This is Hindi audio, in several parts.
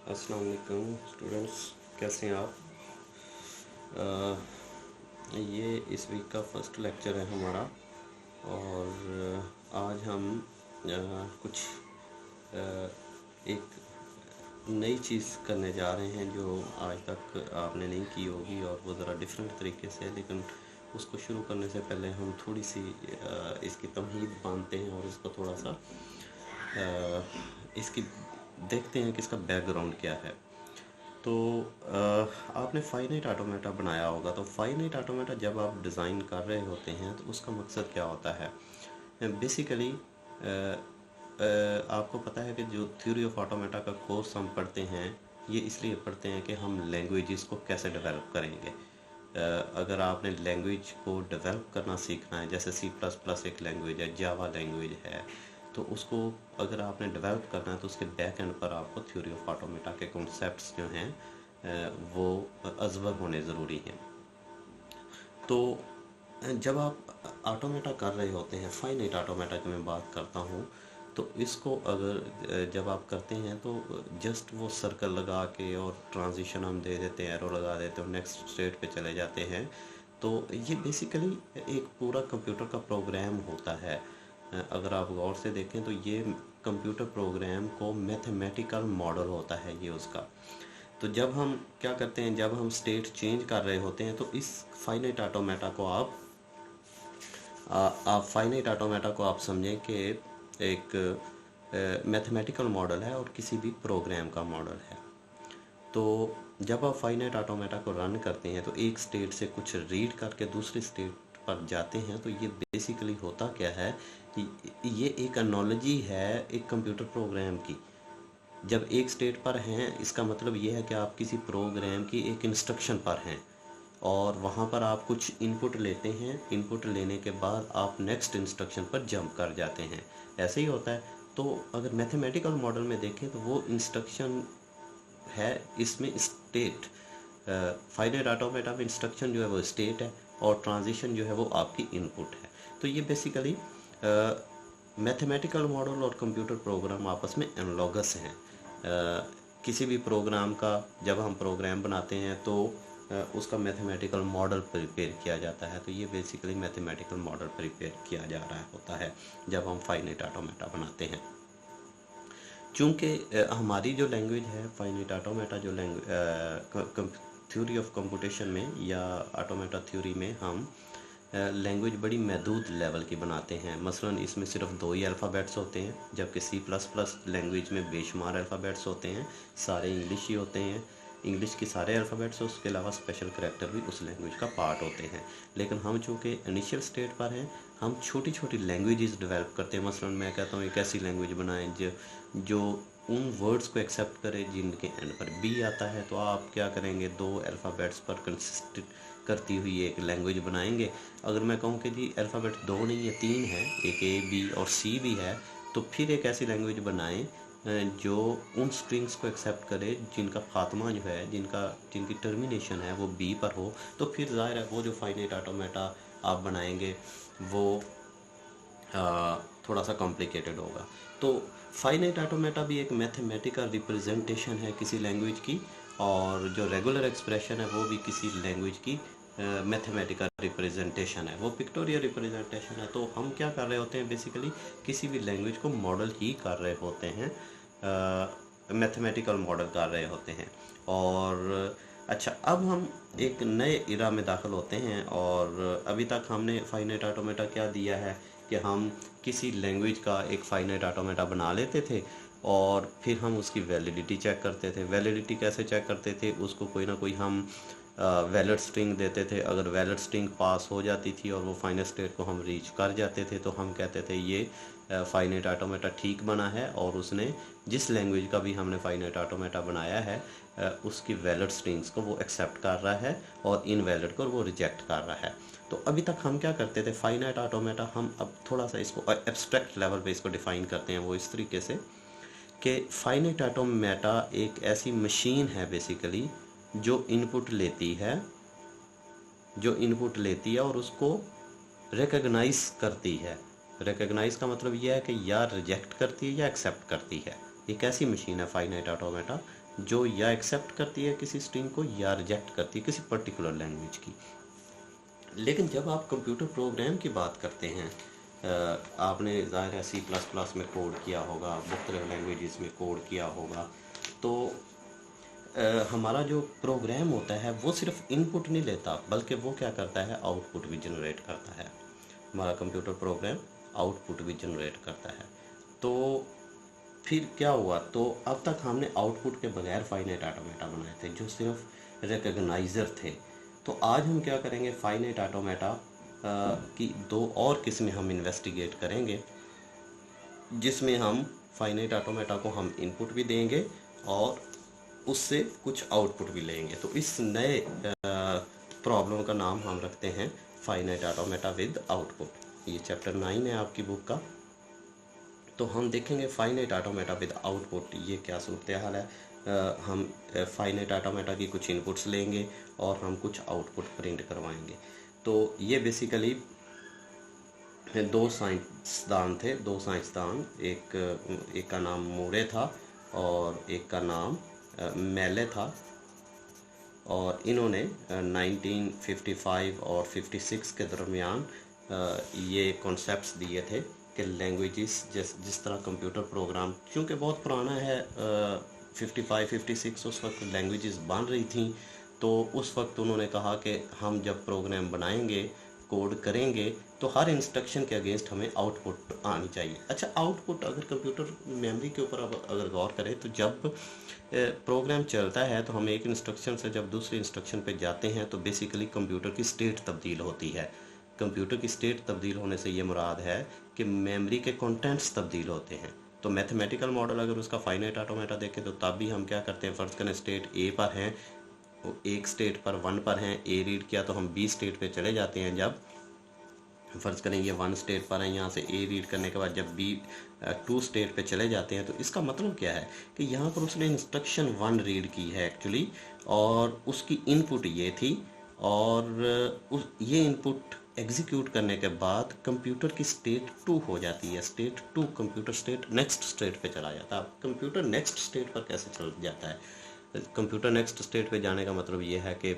अस्सलाम वालेकुम स्टूडेंट्स, कैसे हैं आप। ये इस वीक का फर्स्ट लेक्चर है हमारा और आज हम कुछ एक नई चीज़ करने जा रहे हैं जो आज तक आपने नहीं की होगी और वो ज़रा डिफरेंट तरीके से है। लेकिन उसको शुरू करने से पहले हम थोड़ी सी इसकी तमहीद बांधते हैं और इसको थोड़ा सा इसकी देखते हैं कि इसका बैकग्राउंड क्या है। तो आपने फाइनाइट ऑटोमेटा बनाया होगा। तो फाइनाइट ऑटोमेटा जब आप डिज़ाइन कर रहे होते हैं तो उसका मकसद क्या होता है। बेसिकली आपको पता है कि जो थ्योरी ऑफ ऑटोमेटा का कोर्स हम पढ़ते हैं ये इसलिए पढ़ते हैं कि हम लैंग्वेजेस को कैसे डेवलप करेंगे। अगर आपने लैंग्वेज को डेवलप करना सीखना है, जैसे C++ एक लैंग्वेज है, जावा लैंग्वेज है, तो उसको अगर आपने डेवलप करना है तो उसके बैक एंड पर आपको थ्योरी ऑफ ऑटोमेटा के कॉन्सेप्ट्स जो हैं वो अजबर होने ज़रूरी हैं। तो जब आप ऑटोमेटा कर रहे होते हैं, फाइनाइट ऑटोमेटा की मैं बात करता हूँ, तो इसको अगर जब आप करते हैं तो जस्ट वो सर्कल लगा के और ट्रांजिशन हम दे देते हैं, एरो लगा देते हैं और नेक्स्ट स्टेट पे चले जाते हैं। तो ये बेसिकली एक पूरा कंप्यूटर का प्रोग्राम होता है। अगर आप गौर से देखें तो ये कंप्यूटर प्रोग्राम को मैथमेटिकल मॉडल होता है ये उसका। तो जब हम क्या करते हैं, जब हम स्टेट चेंज कर रहे होते हैं तो इस फाइनाइट ऑटोमेटा को आप फाइनाइट ऑटोमेटा को आप समझें कि एक मैथमेटिकल मॉडल है और किसी भी प्रोग्राम का मॉडल है। तो जब आप फाइनाइट ऑटोमेटा को रन करते हैं तो एक स्टेट से कुछ रीड करके दूसरी स्टेट पर जाते हैं। तो ये बेसिकली होता क्या है कि ये एक एनालॉजी है एक कंप्यूटर प्रोग्राम की। जब एक स्टेट पर हैं इसका मतलब ये है कि आप किसी प्रोग्राम की एक इंस्ट्रक्शन पर हैं और वहाँ पर आप कुछ इनपुट लेते हैं। इनपुट लेने के बाद आप नेक्स्ट इंस्ट्रक्शन पर जंप कर जाते हैं। ऐसे ही होता है। तो अगर मैथमेटिकल मॉडल में देखें तो वो इंस्ट्रक्शन है, इसमें स्टेट फाइनाइट ऑटोमेटा में इंस्ट्रक्शन जो है वो स्टेट है और ट्रांजिशन जो है वो आपकी इनपुट है। तो ये बेसिकली मैथमेटिकल मॉडल और कंप्यूटर प्रोग्राम आपस में एनालॉगस हैं। किसी भी प्रोग्राम का जब हम प्रोग्राम बनाते हैं तो उसका मैथमेटिकल मॉडल प्रिपेयर किया जाता है। तो ये बेसिकली मैथमेटिकल मॉडल प्रिपेयर किया जा रहा होता है जब हम फाइनाइट ऑटोमेटा बनाते हैं। चूँकि हमारी जो लैंग्वेज है फाइनाइट ऑटोमेटा जो थ्योरी ऑफ कंप्यूटेशन में या ऑटोमेटा थ्योरी में हम लैंग्वेज बड़ी महदूद लेवल की बनाते हैं। मसलन इसमें सिर्फ 2 ही अल्फ़ाबेट्स होते हैं, जबकि C++ लैंग्वेज में बेशुमार अल्फ़ाबेट्स होते हैं, सारे इंग्लिश ही होते हैं। इंग्लिश के सारे अल्फ़ाबेट्स, उसके अलावा स्पेशल करैक्टर भी उस लैंग्वेज का पार्ट होते हैं। लेकिन हम चूँकि इनिशियल स्टेट पर हैं, हम छोटी छोटी लैंग्वेजेस डेवलप करते हैं। मसलन मैं कहता हूँ एक ऐसी लैंग्वेज बनाएं जो उन वर्ड्स को एक्सेप्ट करे जिनके एंड पर बी आता है। तो आप क्या करेंगे, 2 अल्फ़ाबेट्स पर कंसिस्ट करती हुई एक लैंग्वेज बनाएंगे। अगर मैं कहूँ कि जी अल्फ़ाबेट 2 नहीं है 3 है, एक ए बी और सी भी है, तो फिर एक ऐसी लैंग्वेज बनाएं जो उन स्ट्रिंग्स को एक्सेप्ट करे जिनका खात्मा जो है, जिनकी टर्मिनेशन है वो बी पर हो। तो फिर ज़ाहिर है वो जो फाइनाइट ऑटोमेटा आप बनाएंगे वो थोड़ा सा कॉम्प्लिकेटेड होगा। तो फाइनाइट ऑटोमेटा भी एक मैथमेटिकल रिप्रेजेंटेशन है किसी लैंग्वेज की, और जो रेगुलर एक्सप्रेशन है वो भी किसी लैंग्वेज की मैथमेटिकल रिप्रेजेंटेशन है, वो पिक्टोरियल रिप्रेजेंटेशन है। तो हम क्या कर रहे होते हैं, बेसिकली किसी भी लैंग्वेज को मॉडल ही कर रहे होते हैं, मैथमेटिकल मॉडल कर रहे होते हैं। और अच्छा, अब हम एक नए इरा में दाखिल होते हैं और अभी तक हमने फाइनाइट ऑटोमेटा क्या दिया है कि हम किसी लैंग्वेज का एक फाइनाइट ऑटोमेटा बना लेते थे और फिर हम उसकी वैलिडिटी चेक करते थे। वैलिडिटी कैसे चेक करते थे, उसको कोई ना कोई हम वैलिड स्ट्रिंग देते थे। अगर वैलिड स्ट्रिंग पास हो जाती थी और वो फाइनल स्टेट को हम रीच कर जाते थे तो हम कहते थे ये फाइनाइट ऑटोमेटा ठीक बना है और उसने जिस लैंग्वेज का भी हमने फाइनाइट ऑटोमेटा बनाया है उसकी वैलिड स्ट्रिंग्स को वो एक्सेप्ट कर रहा है और इनवैलिड को वो रिजेक्ट कर रहा है। तो अभी तक हम क्या करते थे, फाइनाइट ऑटोमेटा, हम अब थोड़ा सा इसको एब्स्ट्रैक्ट लेवल पे इसको डिफ़ाइन करते हैं वो इस तरीके से कि फाइनाइट ऑटोमेटा एक ऐसी मशीन है बेसिकली जो इनपुट लेती है और उसको रिकग्नाइज करती है। रिकग्नाइज का मतलब यह है कि या रिजेक्ट करती है या एक्सेप्ट करती है। एक ऐसी मशीन है फाइनाइट ऑटोमेटा जो या एक्सेप्ट करती है किसी स्ट्रिंग को या रिजेक्ट करती है किसी पर्टिकुलर लैंग्वेज की। लेकिन जब आप कंप्यूटर प्रोग्राम की बात करते हैं, आपने ज़ाहिर है C++ में कोड किया होगा, मुख्तलिफ लैंग्वेजेस में कोड किया होगा, तो हमारा जो प्रोग्राम होता है वो सिर्फ इनपुट नहीं लेता, बल्कि वो क्या करता है, आउटपुट भी जनरेट करता है। हमारा कंप्यूटर प्रोग्राम आउटपुट भी जनरेट करता है। तो फिर क्या हुआ, तो अब तक हमने आउटपुट के बगैर फाइनाइट ऑटोमेटा बनाए थे जो सिर्फ रिकग्नाइज़र थे। तो आज हम क्या करेंगे, फाइनाइट ऑटोमेटा की दो और किस्में हम इन्वेस्टिगेट करेंगे, जिसमें हम फाइनाइट ऑटोमेटा को हम इनपुट भी देंगे और उससे कुछ आउटपुट भी लेंगे। तो इस नए प्रॉब्लम का नाम हम रखते हैं फाइनाइट ऑटोमेटा विद आउटपुट। ये चैप्टर 9 है आपकी बुक का। तो हम देखेंगे फाइनाइट ऑटोमेटा विद आउटपुट ये क्या सूरत हाल है। हम फाइनाइट ऑटोमेटा की कुछ इनपुट्स लेंगे और हम कुछ आउटपुट प्रिंट करवाएंगे। तो ये बेसिकली दो साइंसदान थे, एक का नाम मूरे था और एक का नाम मेले था। और इन्होंने 1955 और 56 के दरमियान ये कॉन्सेप्ट्स दिए थे कि लैंग्वेजेस जिस तरह कंप्यूटर प्रोग्राम चूँकि बहुत पुराना है, 55-56 उस वक्त लैंग्वेजेस बन रही थी। तो उस वक्त उन्होंने कहा कि हम जब प्रोग्राम बनाएंगे, कोड करेंगे, तो हर इंस्ट्रक्शन के अगेंस्ट हमें आउटपुट आनी चाहिए। अच्छा, आउटपुट अगर कंप्यूटर मेमोरी के ऊपर अगर गौर करें तो जब प्रोग्राम चलता है तो हम एक इंस्ट्रक्शन से जब दूसरे इंस्ट्रक्शन पे जाते हैं तो बेसिकली कंप्यूटर की स्टेट तब्दील होती है। कंप्यूटर की स्टेट तब्दील होने से ये मुराद है कि मेमोरी के कंटेंट्स तब्दील होते हैं। तो मैथमेटिकल मॉडल अगर उसका फाइनाइट ऑटोमेटा देखें तो तब भी हम क्या करते हैं, फ़र्ज़ करें स्टेट ए पर हैं, एक स्टेट पर 1 पर हैं, ए रीड किया तो हम बी स्टेट पे चले जाते हैं। जब फ़र्ज़ करें ये 1 स्टेट पर है, यहाँ से ए रीड करने के बाद जब बी 2 स्टेट पे चले जाते हैं, तो इसका मतलब क्या है कि यहाँ पर उसने इंस्ट्रक्शन 1 रीड की है एक्चुअली, और उसकी इनपुट ये थी, और ये इनपुट एग्जीक्यूट करने के बाद कंप्यूटर की स्टेट 2 हो जाती है। State 2 computer state next state पे चला जाता है। अब कंप्यूटर नेक्स्ट स्टेट पर कैसे चल जाता है, कंप्यूटर नेक्स्ट स्टेट पे जाने का मतलब ये है कि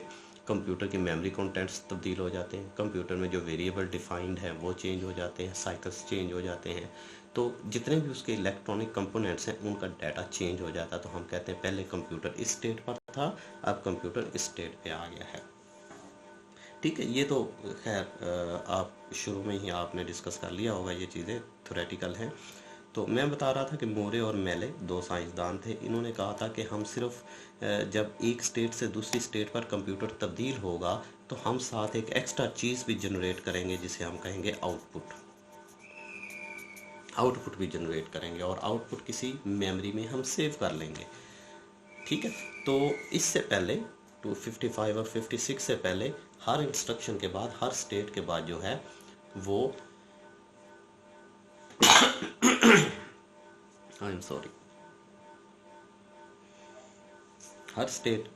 कंप्यूटर की मेमोरी कंटेंट्स तब्दील हो जाते हैं, कंप्यूटर में जो वेरिएबल डिफाइंड है वो चेंज हो जाते हैं, साइकिल्स चेंज हो जाते हैं। तो जितने भी उसके इलेक्ट्रॉनिक कंपोनेंट्स हैं उनका डाटा चेंज हो जाता है। तो हम कहते हैं पहले कंप्यूटर इस स्टेट पर था, अब कंप्यूटर इस स्टेट पे आ गया है। ठीक है, ये तो खैर आप शुरू में ही आपने डिस्कस कर लिया होगा, ये चीज़ें थ्योरेटिकल हैं। तो मैं बता रहा था कि मोरे और मेले दो साइंसदान थे। इन्होंने कहा था कि हम सिर्फ जब एक स्टेट से दूसरी स्टेट पर कंप्यूटर तब्दील होगा तो हम साथ एक एक्स्ट्रा चीज़ भी जनरेट करेंगे जिसे हम कहेंगे आउटपुट भी जनरेट करेंगे, और आउटपुट किसी मेमोरी में हम सेव कर लेंगे। ठीक है, तो इससे पहले 255 और 56 से पहले हर इंस्ट्रक्शन के बाद, हर स्टेट के बाद जो है वो I am sorry, her state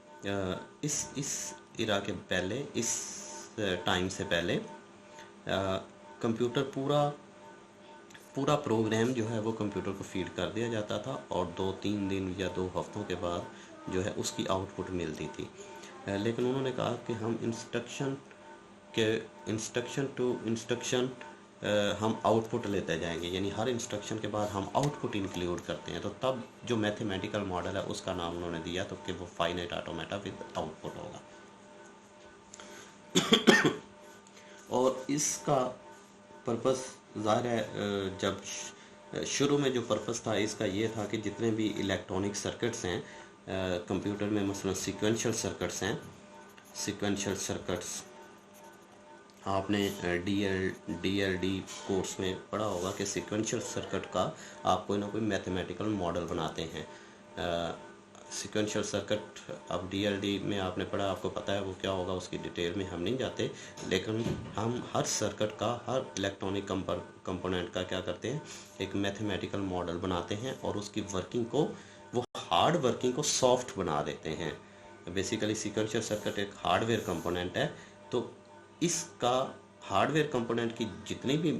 इस इरा के पहले, इस टाइम से पहले कंप्यूटर पूरा प्रोग्राम जो है वो कंप्यूटर को फीड कर दिया जाता था, और 2-3 दिन या 2 हफ्तों के बाद जो है उसकी आउटपुट मिलती थी। लेकिन उन्होंने कहा कि हम इंस्ट्रक्शन टू इंस्ट्रक्शन हम आउटपुट लेते जाएंगे, यानी हर इंस्ट्रक्शन के बाद हम आउटपुट इंक्लूड करते हैं। तो तब जो मैथमेटिकल मॉडल है उसका नाम उन्होंने दिया तो कि वो फाइनाइट ऑटोमेटा विद आउटपुट होगा। और इसका पर्पस ज़ाहिर है, जब शुरू में जो पर्पस था इसका ये था कि जितने भी इलेक्ट्रॉनिक सर्किट्स हैं कंप्यूटर में, मसलन सीक्वेंशियल सर्किट्स आपने DLD कोर्स में पढ़ा होगा कि सीक्वेंशियल सर्किट का आप कोई ना कोई मैथमेटिकल मॉडल बनाते हैं। सीक्वेंशियल सर्किट अब DLD में आपने पढ़ा, आपको पता है वो क्या होगा, उसकी डिटेल में हम नहीं जाते, लेकिन हम हर सर्किट का, हर इलेक्ट्रॉनिक कंपोनेंट का क्या करते हैं, एक मैथमेटिकल मॉडल बनाते हैं और उसकी वर्किंग को, वो हार्ड वर्किंग को सॉफ्ट बना देते हैं। बेसिकली सीक्वेंशियल सर्किट एक हार्डवेयर कंपोनेंट है, तो इसका हार्डवेयर कंपोनेंट की जितनी भी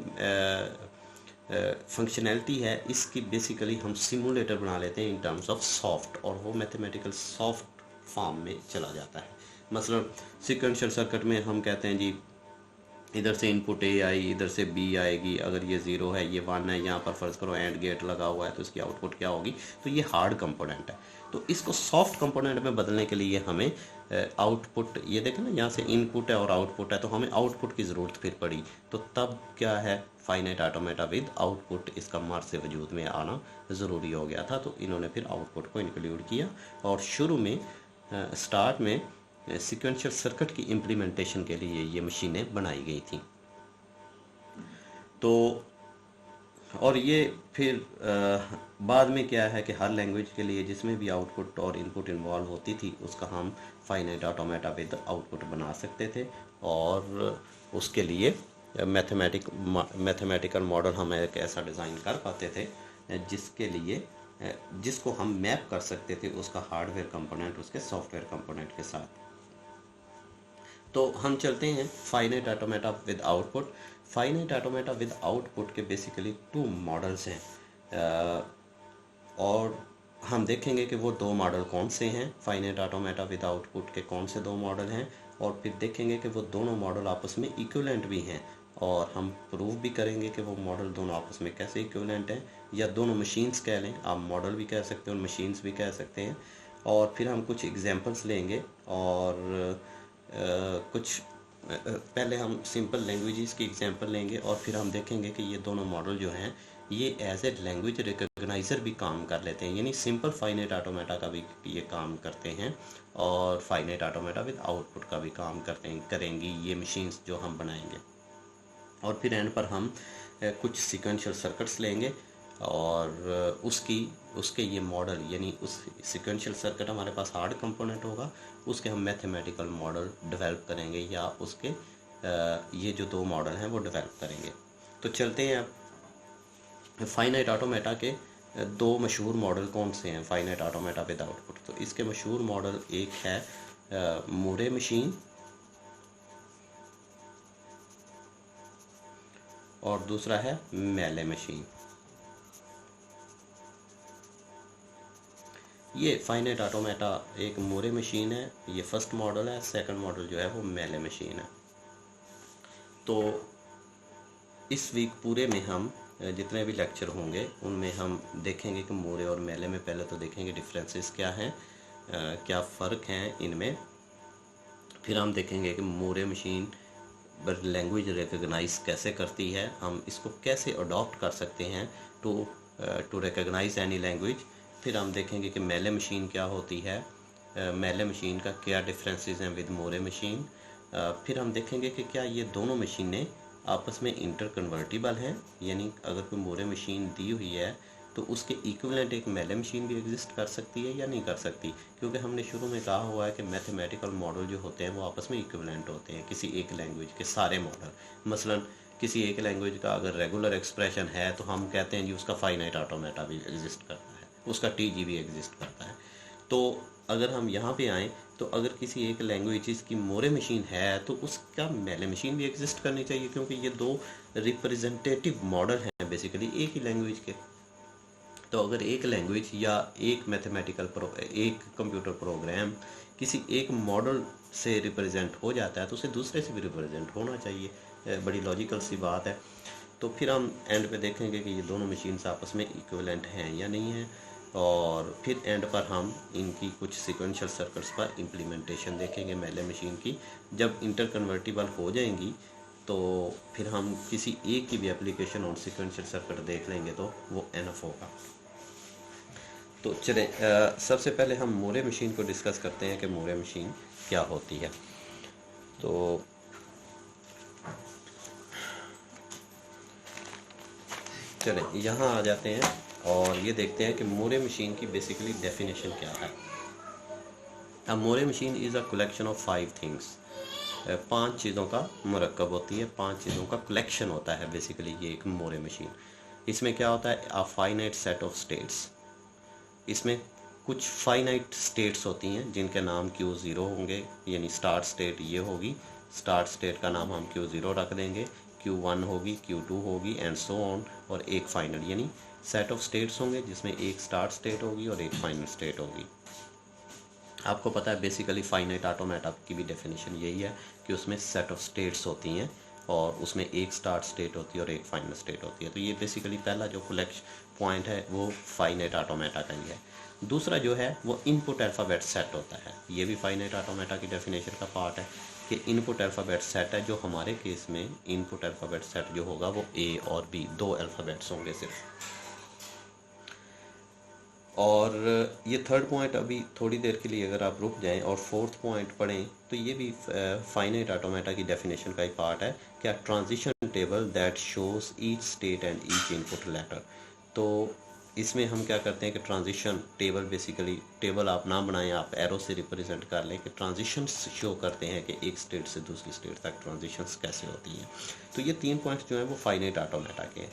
फंक्शनैलिटी है इसकी बेसिकली हम सिमुलेटर बना लेते हैं इन टर्म्स ऑफ सॉफ्ट, और वो मैथमेटिकल सॉफ्ट फॉर्म में चला जाता है। मतलब सीक्वेंशियल सर्किट में हम कहते हैं जी इधर से इनपुट ए आई, इधर से बी आएगी, अगर ये 0 है ये 1 है, यहाँ पर फर्ज करो एंड गेट लगा हुआ है तो इसकी आउटपुट क्या होगी, तो ये हार्ड कंपोनेंट है। तो इसको सॉफ्ट कंपोनेंट में बदलने के लिए हमें आउटपुट, ये देखें ना यहाँ से इनपुट है और आउटपुट है, तो हमें आउटपुट की ज़रूरत फिर पड़ी। तो तब क्या है, फाइनाइट ऑटोमेटा विद आउटपुट, इसका मार्ग से वजूद में आना ज़रूरी हो गया था। तो इन्होंने फिर आउटपुट को इंक्लूड किया, और शुरू में स्टार्ट में सीक्वेंशियल सर्किट की इम्प्लीमेंटेशन के लिए ये मशीनें बनाई गई थी। तो और ये फिर बाद में क्या है कि हर लैंग्वेज के लिए जिसमें भी आउटपुट और इनपुट इन्वॉल्व होती थी उसका हम फाइनाइट ऑटोमेटा विद आउटपुट बना सकते थे, और उसके लिए मैथमेटिकल मॉडल हम एक ऐसा डिज़ाइन कर पाते थे जिसके लिए जिसको हम मैप कर सकते थे उसका हार्डवेयर कंपोनेंट उसके सॉफ्टवेयर कंपोनेंट के साथ। तो हम चलते हैं finite automata with output. Finite automata with output के बेसिकली 2 मॉडल्स हैं, और हम देखेंगे कि वो 2 मॉडल कौन से हैं, फाइनाइट ऑटोमेटा विद आउटपुट के कौन से 2 मॉडल हैं, और फिर देखेंगे कि वो दोनों मॉडल आपस में इक्विवेलेंट भी हैं, और हम प्रूव भी करेंगे कि वो मॉडल दोनों आपस में कैसे इक्विवेलेंट हैं, या दोनों मशीन्स कह लें, आप मॉडल भी कह सकते हैं और मशीन्स भी कह सकते हैं। और फिर हम कुछ एग्जांपल्स लेंगे, और कुछ पहले हम सिंपल लैंग्वेजेस की एग्जांपल लेंगे, और फिर हम देखेंगे कि ये दोनों मॉडल जो हैं ये एज ए लैंग्वेज रिकग्नाइज़र भी काम कर लेते हैं, यानी सिंपल फाइनाइट ऑटोमेटा का भी ये काम करते हैं, और फाइनाइट ऑटोमेटा विद आउटपुट का भी काम करेंगी ये मशीन्स जो हम बनाएंगे। और फिर एंड पर हम कुछ सीक्वेंशियल सर्किट्स लेंगे, और उसके ये मॉडल, यानी उस सीक्वेंशियल सर्किट हमारे पास हार्ड कंपोनेंट होगा, उसके हम मैथमेटिकल मॉडल डेवलप करेंगे, या उसके ये जो 2 मॉडल हैं वो डेवलप करेंगे। तो चलते हैं अब फाइनाइट ऑटोमेटा के 2 मशहूर मॉडल कौन से हैं फाइनाइट ऑटोमेटा विद आउटपुट। तो इसके मशहूर मॉडल एक है मूरे मशीन, और दूसरा है मेले मशीन। ये फाइनाइट ऑटोमेटा एक मूरे मशीन है, ये फर्स्ट मॉडल है। सेकंड मॉडल जो है वो मेले मशीन है। तो इस वीक पूरे में हम जितने भी लेक्चर होंगे उनमें हम देखेंगे कि मूरे और मेले में पहले तो देखेंगे डिफरेंसेस क्या हैं, क्या फ़र्क हैं इनमें। फिर हम देखेंगे कि मूरे मशीन लैंग्वेज रिकग्नाइज कैसे करती है, हम इसको कैसे अडॉप्ट कर सकते हैं टू रिकग्नाइज एनी लैंग्वेज। फिर हम देखेंगे कि मेले मशीन क्या होती है, मेले मशीन का क्या डिफरेंसेस हैं विद मोरे मशीन। फिर हम देखेंगे कि क्या ये दोनों मशीनें आपस में इंटर कन्वर्टिबल हैं, यानी अगर कोई मोरे मशीन दी हुई है तो उसके इक्विवेलेंट एक मेले मशीन भी एग्जिस्ट कर सकती है या नहीं कर सकती, क्योंकि हमने शुरू में कहा हुआ है कि मैथमेटिकल मॉडल जो होते हैं वो आपस में इक्विवेलेंट होते हैं किसी एक लैंग्वेज के सारे मॉडल। मसलन किसी एक लैंग्वेज का अगर रेगुलर एक्सप्रेशन है तो हम कहते हैं जी उसका फाइनाइट ऑटोमेटा भी एग्जिस्ट करता है, उसका टीजी भी एग्जिस्ट करता है। तो अगर हम यहाँ पे आएँ तो अगर किसी एक लैंग्वेज की मोरे मशीन है तो उसका मेले मशीन भी एग्जिस्ट करनी चाहिए, क्योंकि ये 2 रिप्रेजेंटेटिव मॉडल हैं बेसिकली एक ही लैंग्वेज के। तो अगर एक लैंग्वेज या एक एक कंप्यूटर प्रोग्राम किसी एक मॉडल से रिप्रेजेंट हो जाता है तो उसे दूसरे से भी रिप्रेजेंट होना चाहिए, बड़ी लॉजिकल सी बात है। तो फिर हम एंड पे देखेंगे कि ये दोनों मशीन्स आपस में इक्विवेलेंट हैं या नहीं हैं, और फिर एंड पर हम इनकी कुछ सीक्वेंशियल सर्किट्स पर इम्प्लीमेंटेशन देखेंगे मेले मशीन की। जब इंटर कन्वर्टिबल हो जाएंगी तो फिर हम किसी एक की भी एप्लीकेशन और सीक्वेंशियल सर्किट देख लेंगे तो वो एनफ होगा। तो चलें सबसे पहले हम मोरे मशीन को डिस्कस करते हैं कि मोरे मशीन क्या होती है। तो चलें यहाँ आ जाते हैं और ये देखते हैं कि मोरे मशीन की बेसिकली डेफिनेशन क्या है। अब Moore machine is a collection of 5 things, 5 चीज़ों का मरकब होती है, 5 चीज़ों का कलेक्शन होता है बेसिकली ये एक मोरे मशीन। इसमें क्या होता है, a finite set of states. इसमें कुछ फाइनाइट स्टेट्स होती हैं जिनके नाम Q0 होंगे, यानी स्टार्ट स्टेट ये होगी, स्टार्ट स्टेट का नाम हम Q0 रख देंगे। Q1 होगी, Q2 होगी एंड सो ऑन, और एक फाइनल, यानी सेट ऑफ स्टेट्स होंगे जिसमें एक स्टार्ट स्टेट होगी और एक फाइनल स्टेट होगी। आपको पता है बेसिकली फाइनाइट ऑटोमेटा की भी डेफिनेशन यही है कि उसमें सेट ऑफ स्टेट्स होती हैं और उसमें एक स्टार्ट स्टेट होती है और एक फाइनल स्टेट होती है। तो ये बेसिकली पहला जो कलेक्शन पॉइंट है वो फाइनाइट ऑटोमेटा का ही है। दूसरा जो है वो इनपुट अल्फ़ाबेट सेट होता है। ये भी फाइनाइट ऑटोमेटा की डेफिनेशन का पार्ट है कि इनपुट अल्फ़ाबेट सेट है, जो हमारे केस में इनपुट अल्फ़ाबेट सेट जो होगा वो A और B, दो अल्फ़ाबेट्स होंगे सिर्फ। और ये थर्ड पॉइंट अभी थोड़ी देर के लिए अगर आप रुक जाएं और फोर्थ पॉइंट पढ़ें तो ये भी फाइनाइट ऑटोमेटा की डेफिनेशन का ही पार्ट है, क्या transition table that shows each state and each input letter. तो इसमें हम क्या करते हैं कि ट्रांजिशन टेबल, बेसिकली टेबल आप ना बनाएं, आप एरो से रिप्रेजेंट कर लें कि ट्रांजिशन शो करते हैं कि एक स्टेट से दूसरी स्टेट तक ट्रांजिशंस कैसे होती हैं। तो ये तीन पॉइंट्स जो हैं वो फाइनाइट ऑटोमेटा के हैं।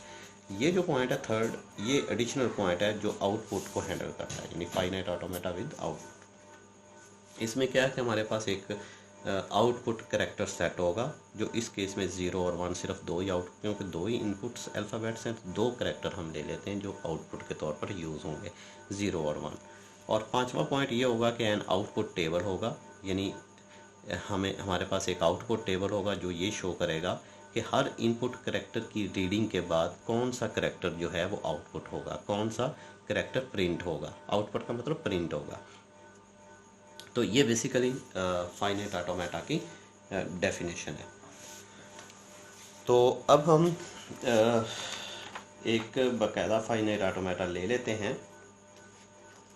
ये जो पॉइंट है थर्ड, ये एडिशनल पॉइंट है जो आउटपुट को हैंडल करता है, यानी फाइनाइट ऑटोमेटा विद आउटपुट। इसमें क्या है कि हमारे पास एक आउटपुट करेक्टर सेट होगा, जो इस केस में 0 और 1 सिर्फ दो ही आउट, क्योंकि दो ही इनपुट्स अल्फ़ाबेट्स हैं तो दो करेक्टर हम ले लेते हैं जो आउटपुट के तौर पर यूज़ होंगे, 0 और 1। और पांचवा पॉइंट ये होगा कि एन आउटपुट टेबल होगा, यानी हमारे पास एक आउटपुट टेबल होगा जो ये शो करेगा कि हर इनपुट करेक्टर की रीडिंग के बाद कौन सा करेक्टर जो है वो आउटपुट होगा, कौन सा करेक्टर प्रिंट होगा। आउटपुट का मतलब प्रिंट होगा। तो ये बेसिकली फाइनाइट ऑटोमेटा की डेफिनेशन है। तो अब हम एक बाकायदा फाइनाइट ऑटोमेटा ले लेते हैं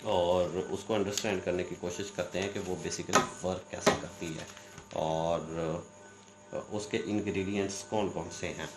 और उसको अंडरस्टैंड करने की कोशिश करते हैं कि वो बेसिकली वर्क कैसे करती है और उसके इंग्रेडिएंट्स कौन कौन से हैं।